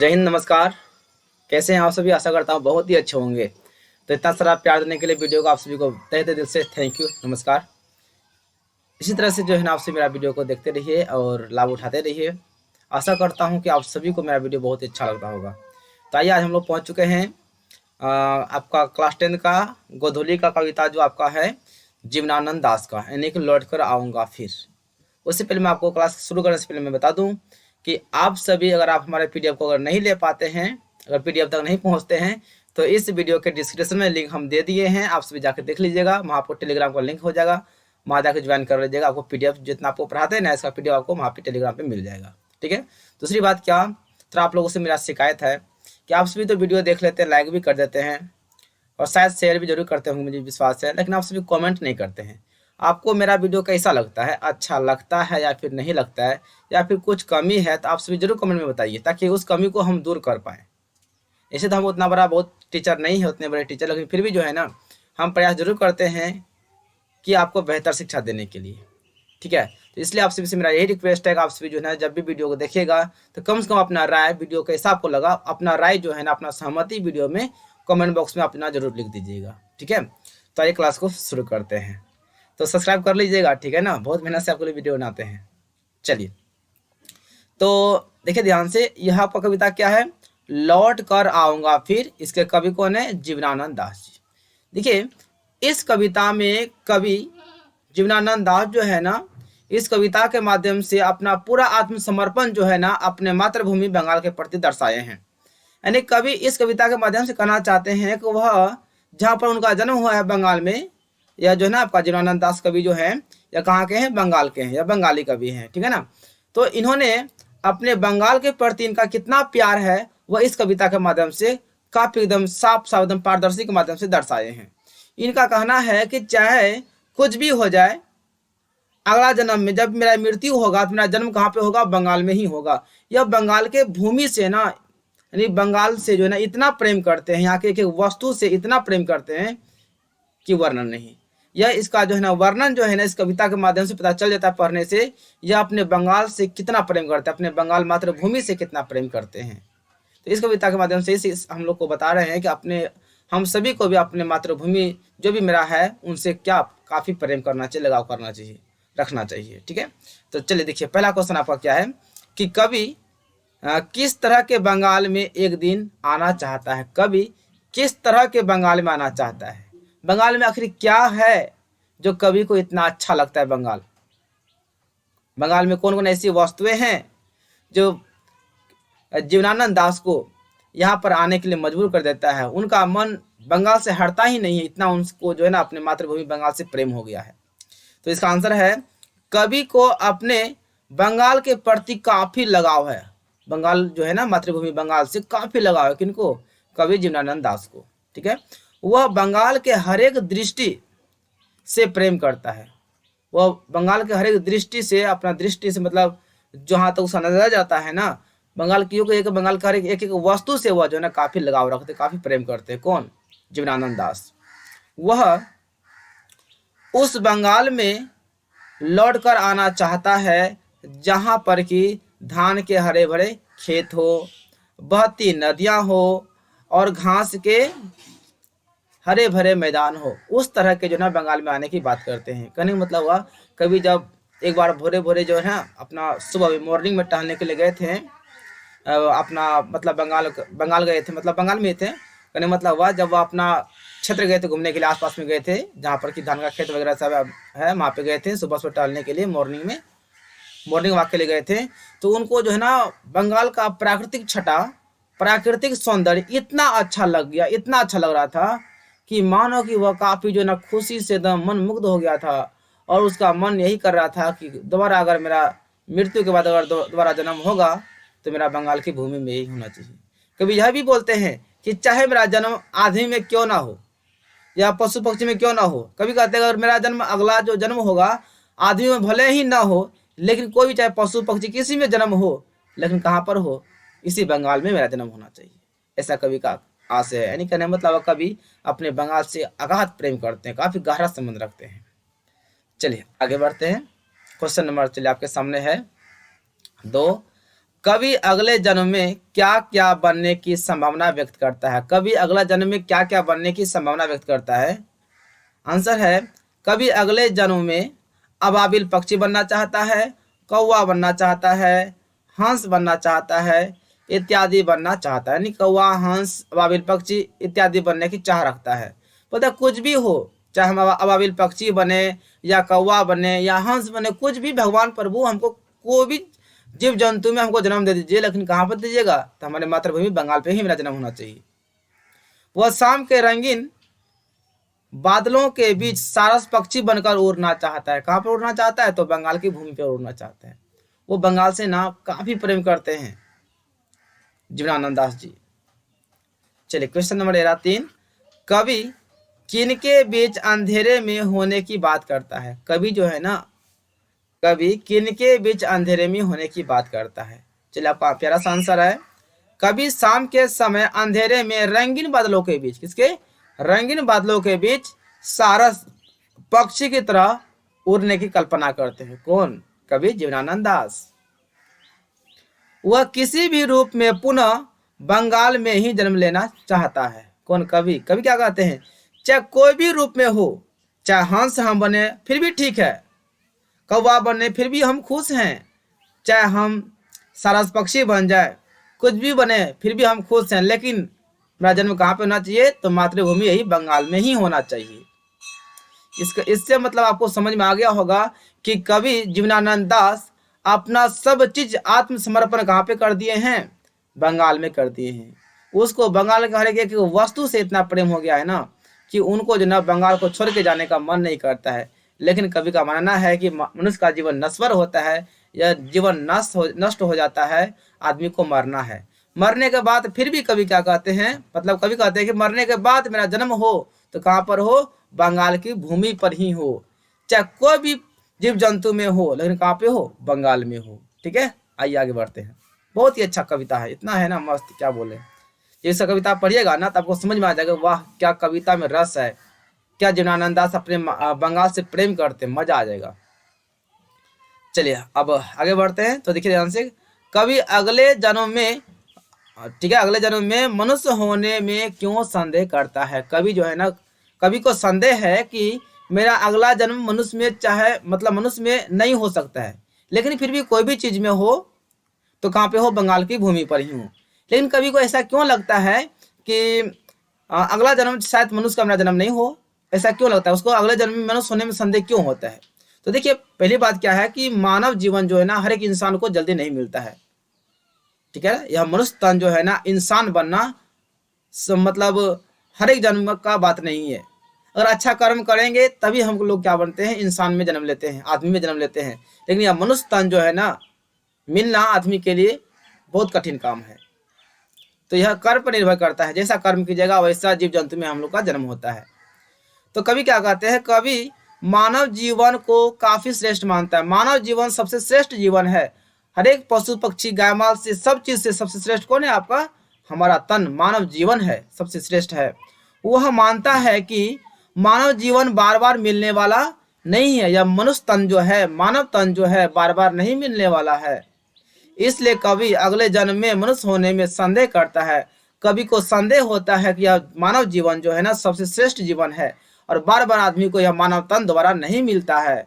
जय हिंद, नमस्कार। कैसे हैं आप सभी? आशा करता हूँ बहुत ही अच्छे होंगे। तो इतना सारा प्यार देने के लिए वीडियो को आप सभी को तहे दिल से थैंक यू, नमस्कार। इसी तरह से जो है ना आपसे मेरा वीडियो को देखते रहिए और लाभ उठाते रहिए। आशा करता हूँ कि आप सभी को मेरा वीडियो बहुत ही अच्छा लगता होगा। तो आइए, आज हम लोग पहुँच चुके हैं आपका क्लास 10 का गोधूली का कविता जो आपका है जीवनानंद दास का, यानी कि लौट कर आऊँगा फिर। उससे पहले मैं आपको क्लास शुरू करने से पहले मैं बता दूं कि आप सभी अगर आप हमारे पीडीएफ को अगर नहीं ले पाते हैं, अगर पीडीएफ तक नहीं पहुंचते हैं, तो इस वीडियो के डिस्क्रिप्शन में लिंक हम दे दिए हैं। आप सभी जाकर देख लीजिएगा, वहाँ आपको टेलीग्राम का लिंक हो जाएगा, वहाँ जाकर ज्वाइन कर लीजिएगा। आपको पीडीएफ जितना आपको पढ़ाते हैं ना, इसका पीडीएफ आपको वहाँ पे टेलीग्राम पे मिल जाएगा। ठीक है। दूसरी बात क्या, तो आप लोगों से मेरा शिकायत है कि आप सभी तो वीडियो देख लेते हैं, लाइक भी कर देते हैं और शायद शेयर भी जरूर करते होंगे, मुझे विश्वास है, लेकिन आप सभी कमेंट नहीं करते हैं। आपको मेरा वीडियो कैसा लगता है, अच्छा लगता है या फिर नहीं लगता है, या फिर कुछ कमी है, तो आप सभी जरूर कमेंट में बताइए, ताकि उस कमी को हम दूर कर पाएँ। ऐसे तो हम उतना बड़ा बहुत टीचर नहीं है, उतने बड़े टीचर, लेकिन फिर भी जो है ना, हम प्रयास जरूर करते हैं कि आपको बेहतर शिक्षा देने के लिए। ठीक है। तो इसलिए आप सभी से मेरा यही रिक्वेस्ट है कि आप सभी जो है ना, जब भी वीडियो को देखिएगा तो कम से कम अपना राय, वीडियो कैसा आपको लगा, अपना राय जो है ना, अपना सहमति वीडियो में कमेंट बॉक्स में अपना जरूर लिख दीजिएगा। ठीक है। तो आइए क्लास को शुरू करते हैं। तो सब्सक्राइब कर लीजिएगा, ठीक है ना, बहुत मेहनत से आपके लिए वीडियो बनाते हैं। चलिए, तो देखिए ध्यान से, यह आपका कविता क्या है, लौट कर आऊंगा फिर। इसके कवि कौन है? जीवनानंद दास जी। देखिए, इस कविता में कवि जीवनानंद दास जो है ना, इस कविता के माध्यम से अपना पूरा आत्मसमर्पण जो है ना, अपने मातृभूमि बंगाल के प्रति दर्शाए हैं। यानी कवि इस कविता के माध्यम से कहना चाहते हैं कि वह जहाँ पर उनका जन्म हुआ है बंगाल में, या जो है ना आपका जीवनानंद दास कवि जो है, या कहाँ के हैं, बंगाल के हैं, या बंगाली कवि हैं। ठीक है ना। तो इन्होंने अपने बंगाल के प्रति इनका कितना प्यार है, वह इस कविता के माध्यम से काफी एकदम साफ साफ एकदम पारदर्शी के माध्यम से दर्शाए हैं। इनका कहना है कि चाहे कुछ भी हो जाए, अगला जन्म में जब मेरा मृत्यु होगा तो मेरा जन्म कहाँ पे होगा? बंगाल में ही होगा। यह बंगाल के भूमि से ना, यानी बंगाल से जो है ना इतना प्रेम करते हैं, यहाँ के एक एक वस्तु से इतना प्रेम करते हैं कि वर्णन नहीं। यह इसका जो है ना वर्णन जो है ना, इस कविता के माध्यम से पता चल जाता है पढ़ने से, यह अपने बंगाल से कितना प्रेम करते हैं, अपने बंगाल मातृभूमि से कितना प्रेम करते हैं। तो इस कविता के माध्यम से हम लोग को बता रहे हैं कि अपने, हम सभी को भी अपने मातृभूमि जो भी मेरा है उनसे क्या काफी प्रेम करना चाहिए, लगाव करना चाहिए, रखना चाहिए। ठीक है। तो चलिए देखिए, पहला क्वेश्चन आपका क्या है कि कवि किस तरह के बंगाल में एक दिन आना चाहता है? कवि किस तरह के बंगाल में आना चाहता है? बंगाल में आखिर क्या है जो कवि को इतना अच्छा लगता है? बंगाल में कौन कौन ऐसी वस्तुएं हैं जो जीवनानंद दास को यहाँ पर आने के लिए मजबूर कर देता है? उनका मन बंगाल से हटता ही नहीं है, इतना उनको जो है ना अपने मातृभूमि बंगाल से प्रेम हो गया है। तो इसका आंसर है, कवि को अपने बंगाल के प्रति काफी लगाव है। बंगाल जो है ना, मातृभूमि बंगाल से काफी लगाव है। किनको? कवि जीवनानंद दास को। ठीक है। वह बंगाल के हर एक दृष्टि से प्रेम करता है। वह बंगाल के हर एक दृष्टि से, अपना दृष्टि से मतलब जहां तक उसका नजर जाता है ना, बंगाल की एक बंगाल का हर एक एक वस्तु से वह जो है ना काफी लगाव रखते, काफी प्रेम करते हैं। कौन? जीवनानंद दास। वह उस बंगाल में लौट कर आना चाहता है जहां पर कि धान के हरे भरे खेत हो, बहती नदियां हो और घास के हरे भरे मैदान हो। उस तरह के जो ना बंगाल में आने की बात करते हैं। कहने का मतलब हुआ, कभी जब एक बार भोरे भोरे जो है अपना सुबह मॉर्निंग में टहलने के लिए गए थे, अपना मतलब बंगाल गए थे, मतलब बंगाल में थे। कहने का मतलब हुआ, जब वो अपना क्षेत्र गए थे घूमने के लिए, आसपास में गए थे जहाँ पर कि धान का खेत वगैरह सब है, वहाँ पे गए थे सुबह सुबह टहलने के लिए, मॉर्निंग वॉक के लिए गए थे। तो उनको जो है ना बंगाल का प्राकृतिक छटा, प्राकृतिक सौंदर्य इतना अच्छा लग गया, इतना अच्छा लग रहा था कि मानो कि वह काफी जो है ना खुशी से एकदम मन मुग्ध हो गया था, और उसका मन यही कर रहा था कि दोबारा अगर मेरा मृत्यु के बाद अगर दोबारा जन्म होगा तो मेरा बंगाल की भूमि में ही होना चाहिए। कभी यह भी बोलते हैं कि चाहे मेरा जन्म आदमी में क्यों ना हो या पशु पक्षी में क्यों ना हो, कभी कहते हैं अगर मेरा जन्म, अगला जो जन्म होगा आदमी में भले ही ना हो, लेकिन कोई भी चाहे पशु पक्षी किसी में जन्म हो, लेकिन कहाँ पर हो? इसी बंगाल में मेरा जन्म होना चाहिए। ऐसा कवि का आशय है। यानी कहने मतलब कवि अपने बंगाल से अगाध प्रेम करते हैं, काफी गहरा संबंध रखते हैं। चलिए आगे बढ़ते हैं। क्वेश्चन नंबर चलिए आपके सामने है 2। कवि अगले जन्म में क्या क्या बनने की संभावना व्यक्त करता है? कवि अगला जन्म में क्या क्या बनने की संभावना व्यक्त करता है? आंसर है, कवि अगले जन्म में अबाबिल पक्षी बनना चाहता है, कौवा बनना चाहता है, हंस बनना चाहता है, इत्यादि बनना चाहता है। यानी कौवा, हंस, अबाबिल पक्षी इत्यादि बनने की चाह रखता है। पता कुछ भी हो, चाहे हम अबाबिल पक्षी बने या कौवा बने या हंस बने, कुछ भी भगवान प्रभु हमको कोई भी जीव जंतु में हमको जन्म दे दीजिए, लेकिन कहाँ पर दीजिएगा? तो हमारे मातृभूमि बंगाल पे ही मेरा जन्म होना चाहिए। वह शाम के रंगीन बादलों के बीच सारस पक्षी बनकर उड़ना चाहता है। कहाँ पर उड़ना चाहता है? तो बंगाल की भूमि पर उड़ना चाहता है। वो बंगाल से ना काफी प्रेम करते हैं जीवनानंद दास जी। चलिए क्वेश्चन नंबर 3, कवि किनके बीच अंधेरे में होने की बात करता है? कवि जो है ना, कवि किनके बीच अंधेरे में होने की बात करता है? चलिए आपका प्यारा सा आंसर है, कभी शाम के समय अंधेरे में रंगीन बादलों के बीच, किसके? रंगीन बादलों के बीच सारस पक्षी की तरह उड़ने की कल्पना करते हैं। कौन? कवि जीवनानंद दास। वह किसी भी रूप में पुनः बंगाल में ही जन्म लेना चाहता है। कौन? कवि। कवि क्या कहते हैं? चाहे कोई भी रूप में हो, चाहे हंस हम बने फिर भी ठीक है, कौवा बने फिर भी हम खुश हैं, चाहे हम सारस पक्षी बन जाए, कुछ भी बने फिर भी हम खुश हैं, लेकिन मेरा जन्म कहाँ पे होना चाहिए? तो मातृभूमि यही बंगाल में ही होना चाहिए। इससे मतलब आपको समझ में आ गया होगा कि कवि जीवनानंद दास अपना सब चीज आत्मसमर्पण कहाँ पे कर दिए हैं? बंगाल में कर दिए हैं। उसको बंगाल के हर एक वस्तु से इतना प्रेम हो गया है ना कि उनको जो ना बंगाल को छोड़ के जाने का मन नहीं करता है। लेकिन कवि का मानना है कि मनुष्य का जीवन नश्वर होता है, यह जीवन नष्ट हो जाता है, आदमी को मरना है। मरने के बाद फिर भी कवि क्या कहते हैं? मतलब कवि कहते हैं कि मरने के बाद मेरा जन्म हो तो कहाँ पर हो? बंगाल की भूमि पर ही हो, चाहे कोई भी जीव जंतु में हो, लेकिन कहाँ पे हो? बंगाल में हो। ठीक है, आइए आगे बढ़ते हैं। बहुत ही अच्छा कविता है, इतना है ना मस्त, क्या बोले। ये सब कविता पढ़िएगा ना तो आपको समझ में आ जाएगा, वाह क्या कविता में रस है, क्या जीवनानंद दास अपने बंगाल से प्रेम करते, मजा आ जाएगा। चलिए अब आगे बढ़ते हैं। तो देखिए ध्यान से, कवि अगले जन्म में, ठीक है, अगले जन्म में मनुष्य होने में क्यों संदेह करता है? कवि जो है ना, कवि को संदेह है कि मेरा अगला जन्म मनुष्य में, चाहे मतलब मनुष्य में नहीं हो सकता है, लेकिन फिर भी कोई भी चीज में हो तो कहाँ पे हो? बंगाल की भूमि पर ही हूँ। लेकिन कवि को ऐसा क्यों लगता है कि अगला जन्म शायद मनुष्य का मेरा जन्म नहीं हो? ऐसा क्यों लगता है उसको? अगले जन्म में मनुष्य होने में संदेह क्यों होता है? तो देखिए पहली बात क्या है कि मानव जीवन जो है ना हर एक इंसान को जल्दी नहीं मिलता है। ठीक है, यह मनुष्य तन जो है ना, इंसान बनना मतलब हर एक जन्म का बात नहीं है। अगर अच्छा कर्म करेंगे तभी हम लोग क्या बनते हैं? इंसान में जन्म लेते हैं, आदमी में जन्म लेते हैं। लेकिन यह मनुष्य तन जो है ना, मिलना आदमी के लिए बहुत कठिन काम है। तो यह कर्म पर निर्भर करता है, जैसा कर्म कीजिएगा वैसा जीव जंतु में हम लोग का जन्म होता है। तो कवि क्या कहते हैं? कवि मानव जीवन को काफी श्रेष्ठ मानता है। मानव जीवन सबसे श्रेष्ठ जीवन है। हर एक पशु पक्षी गाय माल से, सब चीज से सबसे श्रेष्ठ कौन है? आपका हमारा तन, मानव जीवन है, सबसे श्रेष्ठ है। वह मानता है कि मानव जीवन बार बार मिलने वाला नहीं है। यह मनुष्य तन जो है, मानव तन जो है, बार बार नहीं मिलने वाला है। इसलिए कवि अगले जन्म में मनुष्य होने में संदेह करता है। कवि को संदेह होता है कि यह मानव जीवन जो है ना सबसे श्रेष्ठ जीवन है और बार बार आदमी को यह मानव तन दोबारा नहीं मिलता है।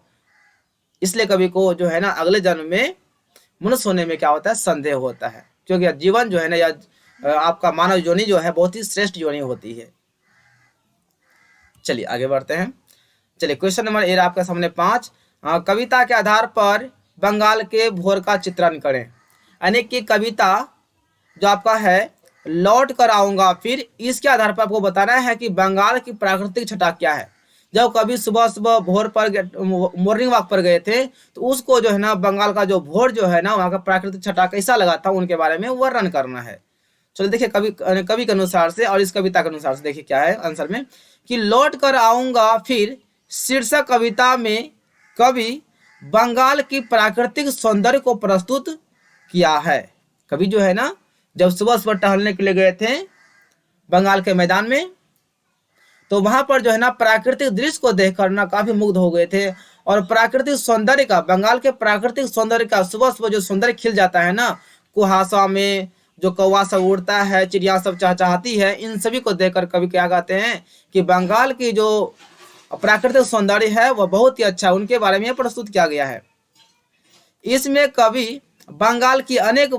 इसलिए कवि को जो है ना अगले जन्म में मनुष्य होने में क्या होता है? संदेह होता है, क्योंकि जीवन जो है ना, यह आपका मानव योनि जो है बहुत ही श्रेष्ठ योनि होती है। चलिए आगे बढ़ते हैं। चलिए क्वेश्चन नंबर ए आपके सामने 5, कविता के आधार पर बंगाल के भोर का चित्रण करें। यानी कि कविता जो आपका है लौट कर आऊंगा फिर, इसके आधार पर आपको बताना है कि बंगाल की प्राकृतिक छटा क्या है। जब कभी सुबह सुबह भोर पर मॉर्निंग वॉक पर गए थे तो उसको जो है ना बंगाल का जो भोर जो है ना वहाँ का प्राकृतिक छटा कैसा लगा था उनके बारे में वर्णन करना है। चलो देखिए कवि के अनुसार से और इस कविता के अनुसार से देखिए क्या है आंसर में, कि लौट कर आऊंगा फिर शीर्षक कविता में कवि बंगाल की प्राकृतिक सौंदर्य को प्रस्तुत किया है। कवि जो है ना जब सुबह सुबह टहलने के लिए गए थे बंगाल के मैदान में, तो वहां पर जो है ना प्राकृतिक दृश्य को देखकर ना काफी मुग्ध हो गए थे। और प्राकृतिक सौंदर्य का, बंगाल के प्राकृतिक सौंदर्य का, सुबह सुबह जो सौंदर्य खिल जाता है ना, कुहासा में जो कौवा सब उड़ता है, चिड़िया सब चहचहाती है, इन सभी को देखकर कवि क्या कहते हैं कि बंगाल की जो प्राकृतिक सौंदर्य है वह बहुत ही अच्छा, उनके बारे में प्रस्तुत किया गया है। इसमें कवि बंगाल की अनेक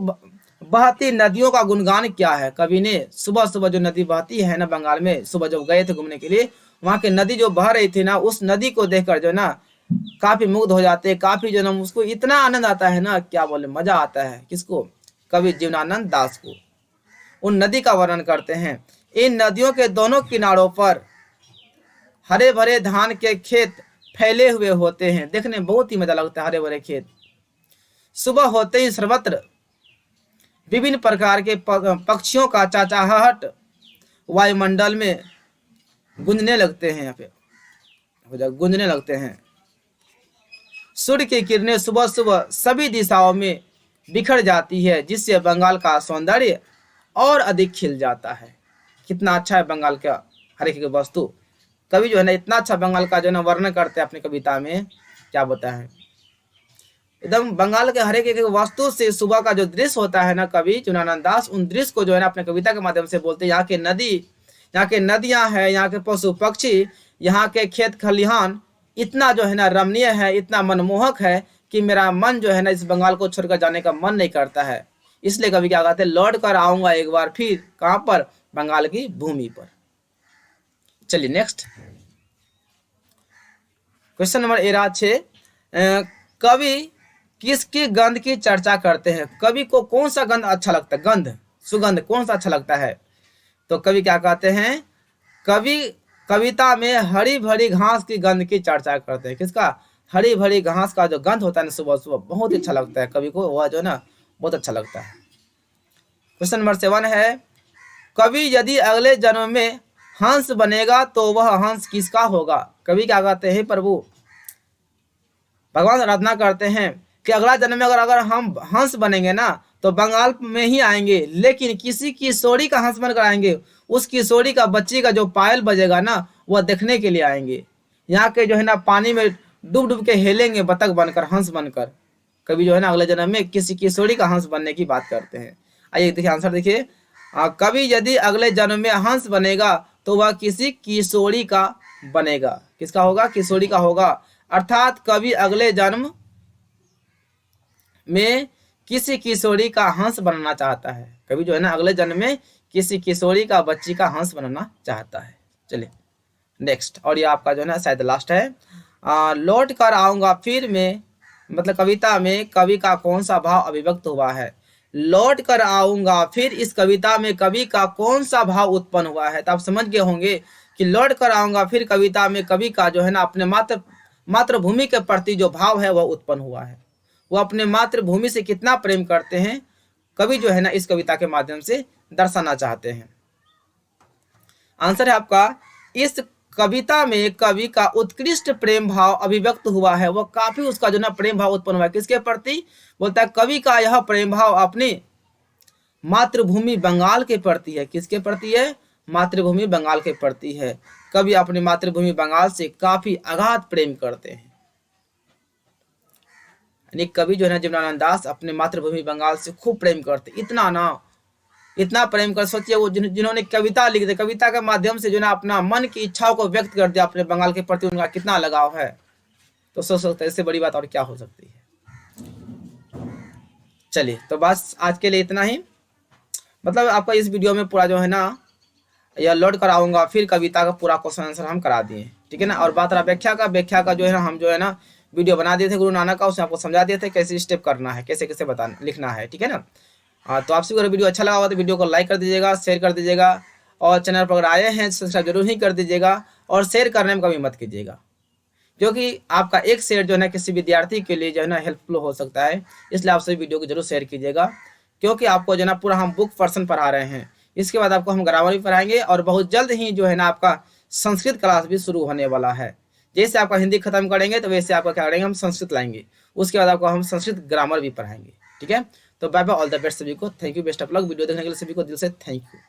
बहती नदियों का गुणगान किया है। कवि ने सुबह सुबह जो नदी बहती है ना बंगाल में, सुबह जब गए थे घूमने के लिए, वहां की नदी जो बह रही थी ना, उस नदी को देखकर जो ना काफी मुग्ध हो जाते हैं, काफी जो ना उसको इतना आनंद आता है ना, क्या बोले, मजा आता है। किसको? कवि जीवनानंद दास को। उन नदी का वर्णन करते हैं। इन नदियों के दोनों किनारों पर हरे भरे धान के खेत फैले हुए होते हैं, देखने में बहुत ही मजा लगता है, हरे भरे खेत। सुबह होते ही सर्वत्र विभिन्न प्रकार के पक्षियों का चहचहाहट वायुमंडल में गूंजने लगते हैं, यहाँ पे गूंजने लगते हैं। सूर्य की किरणें सुबह सुबह सभी दिशाओं में बिखर जाती है, जिससे बंगाल का सौंदर्य और अधिक खिल जाता है। कितना अच्छा है बंगाल का हर एक वस्तु। कवि जो है ना इतना अच्छा बंगाल का जो है ना वर्णन करते हैं अपनी कविता में, क्या बताएं। एकदम बंगाल के हर एक वस्तु से सुबह का जो दृश्य होता है ना, कवि जीवनानंद दास उन दृश्य को जो है ना अपने कविता के माध्यम से बोलते हैं। यहाँ के नदी, यहाँ के नदियां हैं, यहाँ के पशु पक्षी, यहाँ के खेत खलिहान इतना जो है ना रमणीय है, इतना मनमोहक है कि मेरा मन जो है ना इस बंगाल को छोड़कर जाने का मन नहीं करता है। इसलिए कवि क्या कहते हैं, लौट कर आऊंगा एक बार फिर, कहां पर? बंगाल की भूमि पर। चलिए नेक्स्ट क्वेश्चन नंबर 6। कवि किसकी गंध की चर्चा करते हैं? कवि को कौन सा गंध अच्छा लगता है? गंध, सुगंध कौन सा अच्छा लगता है? तो कवि क्या कहते हैं, कवि कविता में हरी भरी घास की गंध की चर्चा करते हैं। किसका? हरी भरी घास का जो गंध होता है ना सुबह सुबह, बहुत अच्छा लगता है कवि को, वह जो ना बहुत अच्छा लगता है। क्वेश्चन नंबर 7 है, कवि यदि अगले जन्म में हंस बनेगा तो वह हंस किसका होगा? कवि क्या कहते हैं, प्रभु भगवान आराधना करते हैं कि अगला जन्म में अगर हम हंस बनेंगे ना तो बंगाल में ही आएंगे, लेकिन किसी किशोरी का हंस बनकर आएंगे। उस किशोरी का बच्ची का जो पायल बजेगा ना, वह देखने के लिए आएंगे। यहाँ के जो है ना पानी में डूब डूब के हेलेंगे बतख बनकर, हंस बनकर। कभी जो है ना अगले जन्म में किसी किशोरी का हंस बनने की बात करते हैं। आइए देखिए आंसर देखिए। कभी यदि अगले जन्म में हंस बनेगा तो वह किसी किशोरी का बनेगा। किसका होगा? किशोरी का होगा। अर्थात कभी अगले जन्म में किसी किशोरी का हंस बनना चाहता है। कभी जो है ना अगले जन्म में किसी किशोरी का बच्ची का हंस बनना चाहता है। चलिए नेक्स्ट, और ये आपका जो है ना शायद लास्ट है। लौट कर आऊंगा फिर में, मतलब कविता में कवि का कौन सा भाव अभिव्यक्त हुआ है? लौट कर आऊंगा फिर, इस कविता में कवि का कौन सा भाव उत्पन्न हुआ है? तो आप समझ गए होंगे कि लौट कर आऊंगा फिर कविता में कवि का जो है ना अपने मातृभूमि के प्रति जो भाव है वह उत्पन्न हुआ है। वो अपने मातृभूमि से कितना प्रेम करते हैं कवि जो है ना इस कविता के माध्यम से दर्शाना चाहते हैं। आंसर है आपका, इस कविता में कवि का उत्कृष्ट प्रेम भाव अभिव्यक्त हुआ है। वो काफी उसका जो ना प्रेम भाव उत्पन्न हुआ है। किसके प्रति? बोलता है कवि का यह प्रेम भाव अपनी मातृभूमि बंगाल के प्रति है। किसके प्रति है? मातृभूमि बंगाल के प्रति है। कवि अपनी मातृभूमि बंगाल से काफी अगाध प्रेम करते हैं। यानी कवि जो है ना जीवनानंद दास अपने मातृभूमि बंगाल से खूब प्रेम करते, इतना प्रेम कर, सोचिए वो जिन्होंने कविता लिख दी, कविता के माध्यम से जो ना अपना मन की इच्छाओं को व्यक्त कर दिया, अपने बंगाल के प्रति उनका कितना लगाव है। तो सोच सकते हैं इससे बड़ी बात और क्या हो सकती है। चलिए तो बस आज के लिए इतना ही। मतलब आपका इस वीडियो में पूरा जो है ना यह लोड कराऊंगा फिर कविता का पूरा क्वेश्चन आंसर हम करा दिए, ठीक है ना। और बात रहा व्याख्या का जो है ना हम जो है ना वीडियो बना दिए थे गुरु नानक का, उसमें आपको समझा दिए थे कैसे स्टेप करना है, कैसे कैसे बताना लिखना है, ठीक है ना। हाँ तो आपसे अगर वीडियो अच्छा लगा होगा तो वीडियो को लाइक कर दीजिएगा, शेयर कर दीजिएगा, और चैनल पर अगर आए हैं सब्सक्राइब जरूर ही कर दीजिएगा, और शेयर करने में कभी मत कीजिएगा, क्योंकि आपका एक शेयर जो है ना किसी विद्यार्थी के लिए जो है ना हेल्पफुल हो सकता है। इसलिए आप सभी वीडियो को जरूर शेयर कीजिएगा, क्योंकि आपको जो है ना पूरा हम बुक पर्सन पढ़ा रहे हैं। इसके बाद आपको हम ग्रामर भी पढ़ाएंगे, और बहुत जल्द ही जो है ना आपका संस्कृत क्लास भी शुरू होने वाला है। जैसे आपका हिंदी खत्म करेंगे तो वैसे आपका क्या करेंगे, हम संस्कृत लाएंगे। उसके बाद आपको हम संस्कृत ग्रामर भी पढ़ाएंगे, ठीक है। तो bye bye, all the best सभी को, thank you, best of luck. Video देखने के लिए सभी को दिल से थैंक यू।